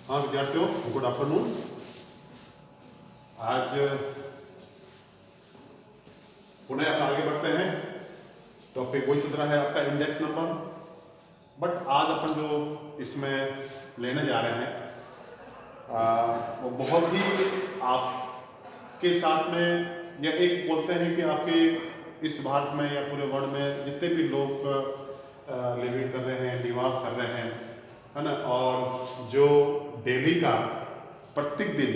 हाँ विद्यार्थियों, good afternoon. आज पुनः अपन आगे बढ़ते हैं। टॉपिक वही चल रहा है आपका इंडेक्स नंबर, बट आज अपन जो इसमें लेने जा रहे हैं वो बहुत ही आपके साथ में, या एक बोलते हैं कि आपके इस भारत में या पूरे वर्ल्ड में जितने भी लोग लिविंग कर रहे हैं, निवास कर रहे हैं, है ना, और जो डेली का प्रत्येक दिन,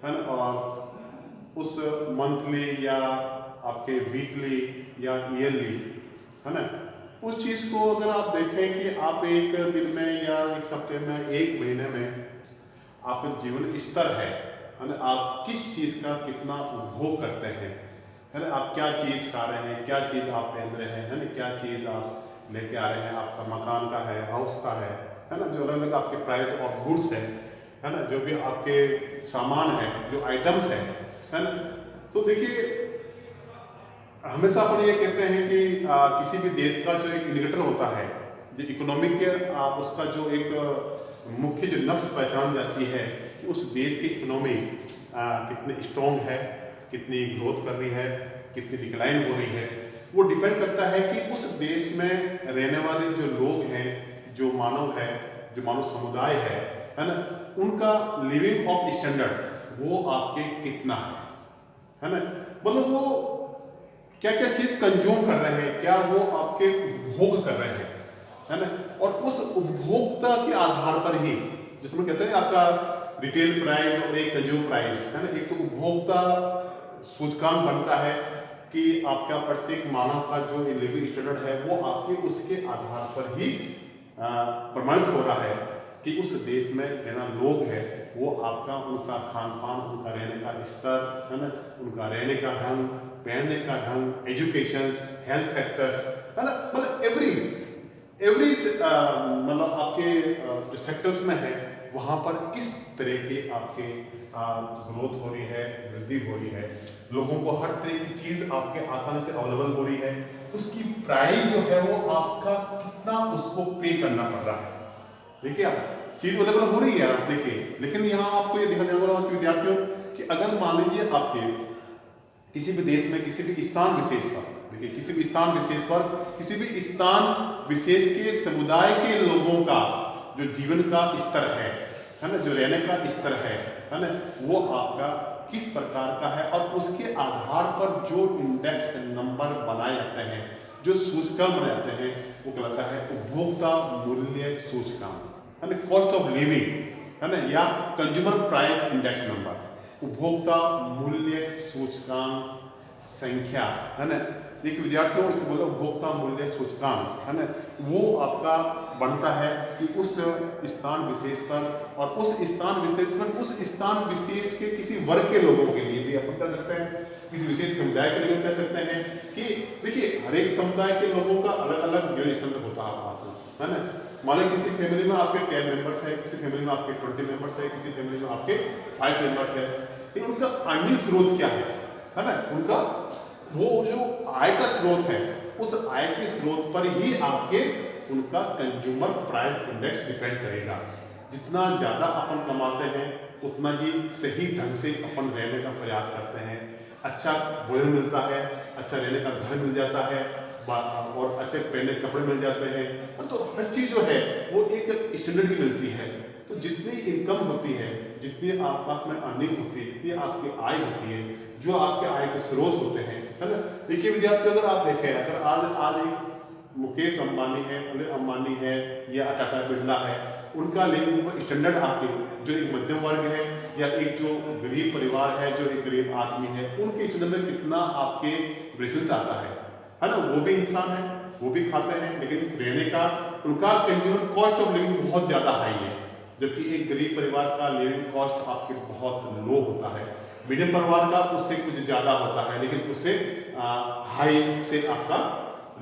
है ना, और उस मंथली या आपके वीकली या ईयरली, है ना, उस चीज़ को अगर आप देखें कि आप एक दिन में या एक हफ्ते में, एक महीने में आपका जीवन स्तर है ना, आप किस चीज़ का कितना उपभोग करते हैं, है ना, आप क्या चीज़ खा रहे हैं, क्या चीज़ आप पहन रहे हैं, है ना, क्या चीज़ आप लेके आ रहे हैं, आपका मकान का है, हाउस का है ना, जो अलग अलग आपके प्राइस ऑफ गुड्स है ना, जो भी आपके सामान है, जो आइटम्स है ना। तो देखिए, हमेशा अपन ये कहते हैं कि किसी भी देश का जो एक इंडिकेटर होता है, जो इकोनॉमिक उसका जो एक मुख्य जो नब्ज पहचान जाती है कि उस देश की इकोनॉमी कितनी स्ट्रॉन्ग है, कितनी ग्रोथ कर रही है, कितनी डिक्लाइन हो रही है, वो डिपेंड करता है कि उस देश में रहने वाले जो लोग हैं, जो मानव है, जो मानव समुदाय है ना, उनका लिविंग ऑफ स्टैंडर्ड वो आपके कितना है ना, मतलब वो क्या क्या चीज़ कंज्यूम कर रहे हैं, क्या वो आपके उपभोग कर रहे हैं, है ना, और उस उपभोक्ता के आधार पर ही, जिसमें कहते हैं आपका रिटेल प्राइस और एक कंज्यूम प्राइस, है ना, एक तो उपभोक्ता सूचकांक बनता है कि आपका प्रत्येक मानव का जो लिविंग स्टैंडर्ड है वो आपके उसके आधार पर ही प्रमाणित हो रहा है कि उस देश में रहना लोग है, वो आपका उनका खान पान, उनका रहने का स्तर, है ना, उनका रहने का ढंग, पहनने का ढंग, एजुकेशन, हेल्थ फैक्टर्स, है ना, मतलब एवरी मतलब आपके जो सेक्टर्स में है वहाँ पर किस तरह की आपके ग्रोथ हो रही है, वृद्धि हो रही है, लोगों को हर तरह की चीज़ आपके आसानी से अवेलेबल हो रही है, उसकी प्राइस जो है वो आपका कितना उसको पे करना पड़ रहा है। देखिए, आप चीज़ अवेलेबल हो रही है, आप देखिए, लेकिन यहाँ आपको ये ध्यान देना होगा कि विद्यार्थियों कि अगर मान लीजिए आपके किसी भी देश में किसी भी स्थान विशेष पर, देखिए, किसी भी स्थान विशेष पर किसी भी स्थान विशेष के समुदाय के लोगों का जो जीवन का स्तर है ना, जो रहने का स्तर है ना, वो आपका किस प्रकार का है, और उसके आधार पर जो इंडेक्स नंबर बनाए जाते हैं, जो सूचकांक बनाए जाते हैं, वो कहलाता है उपभोक्ता मूल्य सूचकांक, है ना, कॉस्ट ऑफ लिविंग, है ना, या कंज्यूमर प्राइस इंडेक्स नंबर, उपभोक्ता मूल्य सूचकांक संख्या, है ना। देखिए विद्यार्थियों, इसको बोलते हैं उपभोक्ता मूल्य सूचकांक, है ना, वो आपका बनता है कि उस स्थान विशेष पर, और उस स्थान विशेष पर उस स्थान विशेष के किसी वर्ग के लोगों के लिए भी अपन कह सकते हैं, किसी विशेष समुदाय के लिए कह सकते हैं कि देखिए, हर एक समुदाय के लोगों का अलग अलग जीवन स्टैंडर्ड होता है ना। मान लीजिए किसी फैमिली में आपके 10 मेंबर्स है, किसी फैमिली में आपके 20 मेंबर्स है, किसी फैमिली में आपके 5 मेंबर्स है, लेकिन उनका अर्निंग स्रोत क्या है ना, उनका वो जो आय का स्रोत है, उस आय के स्रोत पर ही आपके उनका कंज्यूमर प्राइस इंडेक्स डिपेंड करेगा। जितना ज़्यादा अपन कमाते हैं उतना ही सही ढंग से अपन रहने का प्रयास करते हैं, अच्छा भोजन मिलता है, अच्छा रहने का घर मिल जाता है, और अच्छे पहने कपड़े मिल जाते हैं, और तो हर चीज़ जो है वो एक स्टैंडर्ड की मिलती है। तो जितनी इनकम होती है, जितनी आप पास में अर्निंग होती है, जितनी आपकी आय होती है, जो आपके आय के स्रोत होते हैं, है ना। देखिए विद्यार्थी, अगर आप देखें, अगर आज एक मुकेश अंबानी है, अनिल अंबानी है, या टाटा बिरला है, उनका लिविंग स्टैंडर्ड आपके जो एक मध्यम वर्ग है या एक जो गरीब परिवार है, जो एक गरीब आदमी है, उनके स्टैंडर्ड में कितना आपके रेशंस आता है ना। वो भी इंसान है, वो भी खाते हैं, लेकिन रहने का उनका कंज्यूमर कॉस्ट ऑफ लिविंग बहुत ज़्यादा हाई है, जबकि एक गरीब परिवार का लिविंग कॉस्ट आपके बहुत लो होता है। मीडियम परिवार का उससे कुछ ज़्यादा होता है, लेकिन उससे हाई से आपका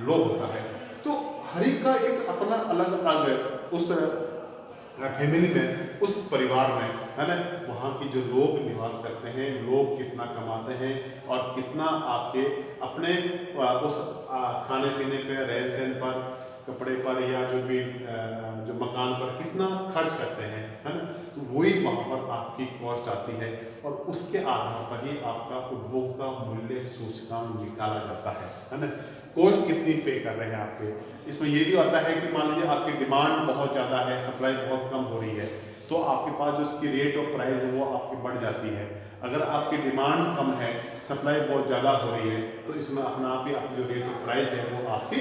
लो होता है। तो हर एक का एक अपना अलग अलग उस फैमिली में, उस परिवार में, है ना, वहाँ की जो लोग निवास करते हैं, लोग कितना कमाते हैं, और कितना आपके अपने उस खाने पीने पे, रहन सहन पर, कपड़े पर, या जो भी जो मकान पर कितना खर्च करते हैं, है ना, तो वही वहाँ पर आपकी कॉस्ट आती है और उसके आधार पर ही आपका उपभोक्ता मूल्य सूचकांक निकाला जाता है ना। कॉस्ट कितनी पे कर रहे हैं आपके, इसमें ये भी आता है कि मान लीजिए आपकी डिमांड बहुत ज़्यादा है, सप्लाई बहुत कम हो रही है, तो आपके पास जो उसकी रेट और प्राइस है वो आपकी बढ़ जाती है। अगर आपकी डिमांड कम है, सप्लाई बहुत ज़्यादा हो रही है, तो इसमें अपना आप ही आपकी जो रेट और प्राइस है वो आपकी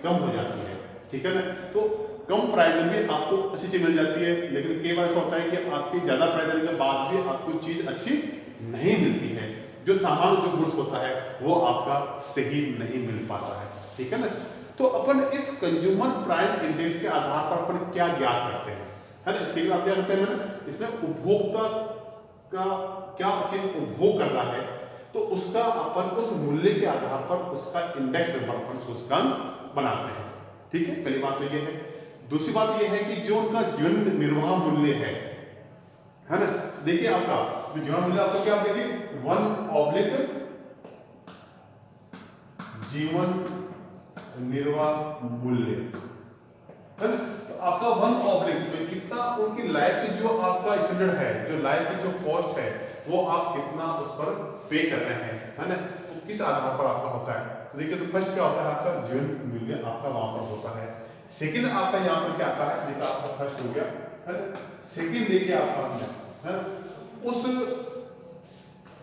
कम हो जाती है, ठीक है ना। तो कम प्राइस में भी आपको अच्छी चीज़ मिल जाती है, लेकिन कई बार ऐसा होता है कि आपकी ज़्यादा प्राइस देने के बाद भी आपको चीज़ अच्छी नहीं मिलती है, जो सामान जो गुड्स होता है वो आपका सही नहीं मिल पाता है, ठीक है ना। तो अपन इस कंज्यूमर प्राइस इंडेक्स के आधार पर अपन क्या ज्ञात करते हैं, है ना। इसके लिए आप क्या करते हैं ना, इसमें उपभोक्ता का क्या चीज उपभोग कर रहा है, तो उसका अपन उस मूल्य के आधार पर उसका इंडेक्स नंबर अपन सूचकांक बनाते हैं, ठीक है। पहली बात तो ये है। दूसरी बात ये है कि जो उनका जीवन निर्वाह मूल्य है ना। देखिए आपका जो जीवन मूल्य आपका क्या, देखिए 1/, जीवन निर्वाह मूल्य, है ना। तो आपका 1/, कितना उनकी लाइफ की जो आपका स्टैंडर्ड है, जो लाइफ की जो कॉस्ट है, वो आप कितना उस पर पे कर रहे हैं, है ना, तो किस आधार पर आपका होता है। तो देखिए, तो फर्स्ट क्या होता है, आपका जीवन मूल्य आपका वहां पर होता है। सेकंड आपका यहाँ पर क्या आता है, देखिए आपका फर्स्ट हो गया, है ना। सेकंड देखिए आपका है उस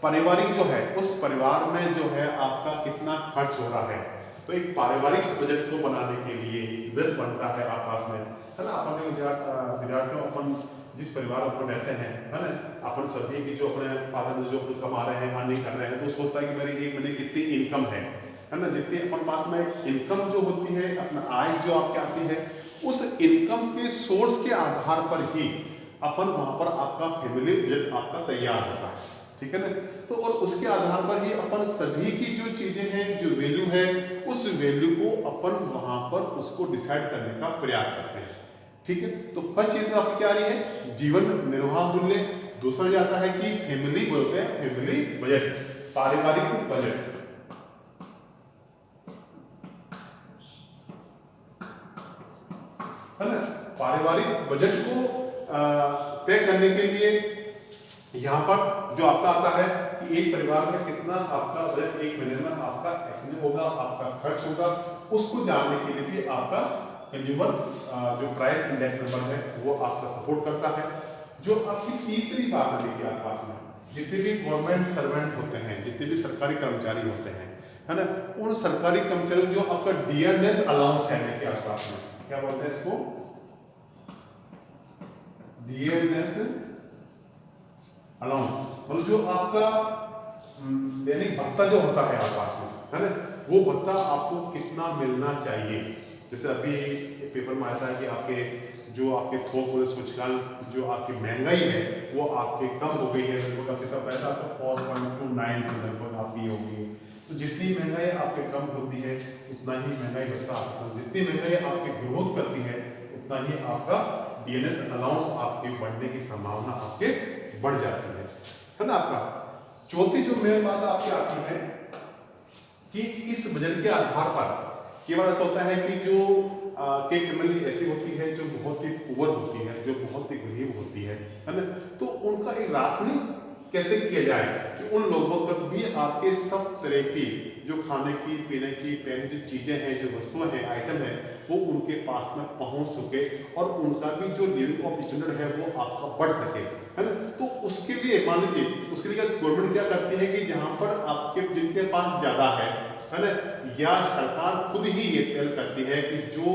पारिवारिक जो है, उस परिवार में जो है आपका कितना खर्च हो रहा है। तो एक पारिवारिक बजट को बनाने के लिए बजट बनता है आपस में, है ना। अपन विद्यार्थियों अपन जिस परिवार अपन रहते हैं, है ना, अपन सभी की जो अपने फादर जो कमा रहे हैं, अर्निंग कर रहे हैं, तो सोचता है कि मेरी एक महीने कितनी इनकम है ना। जितनी अपन पास में इनकम जो होती है, अपना आय जो आपके आती है, उस इनकम के सोर्स के आधार पर ही अपन वहां पर आपका फैमिली बजट आपका तैयार होता है, ठीक है ना। तो और उसके आधार पर ही अपन सभी की जो चीजें हैं, जो वैल्यू है, उस वैल्यू को अपन वहां पर उसको डिसाइड करने का प्रयास करते हैं, ठीक है। तो फर्स्ट चीज आपकी क्या आ रही है, जीवन निर्वाह मूल्य। दूसरा जाता है कि फैमिली बोलते हैं, फैमिली बजट, पारिवारिक बजट, है ना। पारिवारिक बजट को तय करने के लिए यहाँ पर जो आपका आता है कि एक परिवार में कितना आपका बजट एक महीने में आपका एक्सपेंडिचर होगा, आपका खर्च होगा, उसको जानने के लिए भी आपका कंज्यूमर जो प्राइस इंडेक्स नंबर है वो आपका सपोर्ट करता है। जो आपकी तीसरी बात है, देखिए आपके पास में जितने भी गवर्नमेंट सर्वेंट होते हैं, जितने भी सरकारी कर्मचारी होते हैं, है ना, उन सरकारी कर्मचारियों जो आपका डीएनएस अलाउंस है, देखिए आपके पास में क्या बोलते हैं इसको, डीएनएस अलाउंस, मतलब जो आपका दैनिक भत्ता जो होता है आपके पास में, है ना, वो भत्ता आपको कितना मिलना चाहिए। जैसे अभी पेपर में आता है कि आपके जो आपके थोक मूल्य सूचकांक जो आपकी महंगाई है वो आपके कम हो गई है, लगभग कितना पैसा आपका 4.29 लगभग आपकी होगी। तो जितनी महंगाई आपके कम होती है उतना ही महंगाई भत्ता आपका, जितनी महंगाई आपकी ग्रोथ करती है उतना ही आपका डीएनएस अलाउंस आपके बढ़ने की संभावना आपके बढ़ जाती है ना। आपका चौथी जो मेन बात आपकी आती है कि इस बजट के आधार पर केवल ऐसा होता है कि जो कई फैमिली ऐसी होती है जो बहुत ही पुअर होती है, जो बहुत ही गरीब होती है ना, तो उनका एक राशनिंग कैसे किया जाए कि उन लोगों तक भी आपके सब तरह की जो खाने की, पीने की, पहनने की चीजें हैं, जो वस्तुएं हैं, आइटम है, वो उनके पास में पहुंच सके और उनका भी जो लिविंग ऑफ स्टैंडर्ड है वो आपका बढ़ सके, है ना। तो उसके लिए मान लीजिए, उसके लिए गवर्नमेंट क्या करती है कि जहां पर आपके जिनके पास ज्यादा है ना, या सरकार खुद ही ये पहल करती है कि जो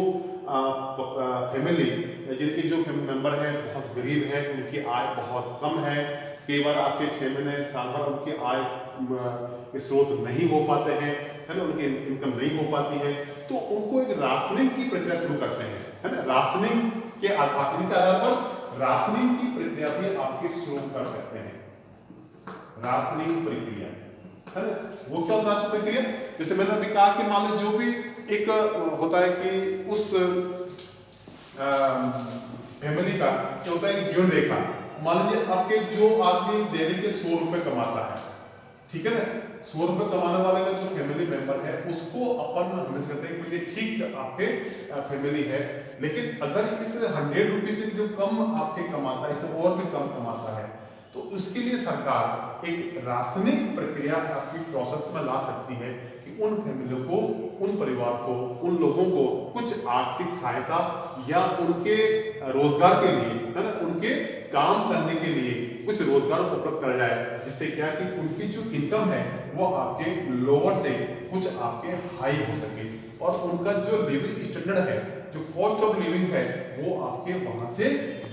फैमिली जिनके जो मेंबर है बहुत गरीब है, उनकी आय बहुत कम है, कई बार आपके 6 महीने साल भर उनकी आय के स्रोत नहीं हो पाते हैं, है ना, उनकी इनकम नहीं हो पाती है, तो उनको एक राशनिंग की प्रक्रिया शुरू करते हैं, है ना। राशनिंग के आधार पर राशनिंग की प्रक्रिया भी आपके शुरू कर सकते हैं। राशनिंग प्रक्रिया, है ना, वो क्या होता है प्रक्रिया, जैसे मैंने अभी कहा कि मान लो जो भी एक होता है कि उस फैमिली का क्या होता है जीवन रेखा, मान लीजिए आपके जो आदमी डेली के 100 रुपए कमाता है, ठीक है ना, 100 रुपए कमाने वाले का जो फैमिली मेंबर है उसको अपन हमेशा कहते हैं कि ये ठीक आपके फैमिली है, लेकिन अगर इस 100 रुपये से जो कम आपके कमाता है, इससे और भी कम कमाता है, तो उसके लिए सरकार एक राशनिंग प्रक्रिया आपकी प्रोसेस में ला सकती है कि उन फैमिलियों को, उन परिवार को, उन लोगों को कुछ आर्थिक सहायता या उनके रोजगार के लिए, है ना, उनके काम करने के लिए कुछ रोजगार उपलब्ध करा जाए, जिससे क्या कि उनकी जो इनकम है वो आपके लोअर से कुछ आपके हाई हो सके और उनका जो लिविंग स्टैंडर्ड है, जो कॉस्ट ऑफ लिविंग है, वो आपके वहां से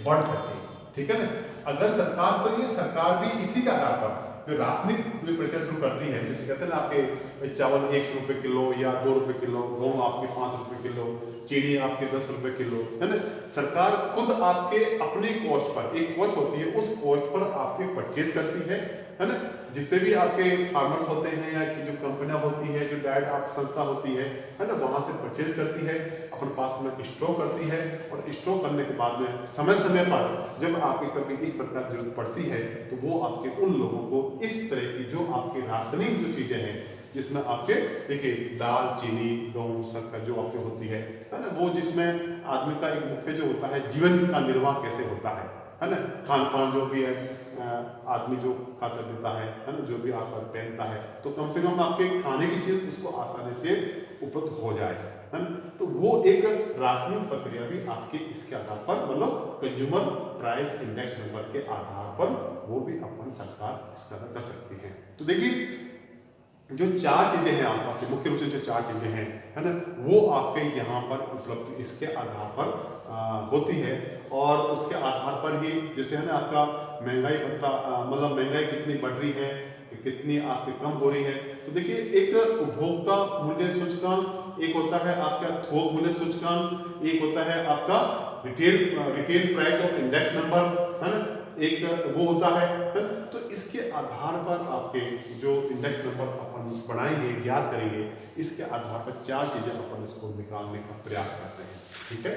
बढ़ सके। ठीक है ना। अगर सरकार, तो ये सरकार भी इसी के आधार पर जो राशनिंग जो प्रक्रिया शुरू करती है, जैसे कहते हैं ना आपके चावल 1 रुपए किलो या 2 रुपए किलो, गेहूं आपके 5 रुपए किलो, चीनी आपके 10 रुपए किलो, है ना। सरकार खुद आपके अपने कॉस्ट पर, एक कॉस्ट होती है, उस कॉस्ट पर आपके परचेज करती है ना। जितने भी आपके फार्मर्स होते हैं या कि जो कंपनियां होती है, जो डायरेक्ट आप संस्था होती है ना, वहां से परचेज करती है, अपने पास में स्टॉक करती है और स्टॉक करने के बाद में समय समय पर जब आपके कभी इस प्रकार की जरूरत पड़ती है तो वो आपके उन लोगों को इस तरह की जो आपकी राशनिंग जो चीजें हैं, जिसमें आपके देखिए दाल, चीनी, गेहूं, शक्कर जो आपके होती है ना, वो जिसमें आदमी का एक मुख्य जो होता है जीवन का निर्वाह कैसे होता है ना, खान पान जो भी है, आदमी जो खाता पीता है ना, जो भी आप पहनता है, तो कम से कम आपके खाने की चीज उसको आसानी से उपलब्ध हो जाए, है ना। तो वो एक राशनिंग प्रक्रिया भी आपके इसके आधार पर, मतलब कंज्यूमर प्राइस इंडेक्स नंबर के आधार पर वो भी अपन सरकार इसका कर सकती है। तो देखिए जो 4 चीजें हैं आपके पास, मुख्य रूप से जो 4 चीजें हैं, है ना, वो आपके यहाँ पर उपलब्ध इसके आधार पर होती है और उसके आधार पर ही, जैसे है ना आपका महंगाई भत्ता, मतलब महंगाई कितनी बढ़ रही है, कितनी आपकी कम हो रही है। तो देखिए एक उपभोक्ता मूल्य सूचकांक, एक होता है आपका थोक मूल्य सूचकांक, एक होता है आपका retail price of index number, है ना, एक वो होता है ना? तो इसके आधार पर आपके जो इंडेक्स नंबर अपन बनाएंगे, ज्ञात करेंगे, इसके आधार पर 4 चीजें अपन इसको निकालने का प्रयास करते हैं। ठीक है।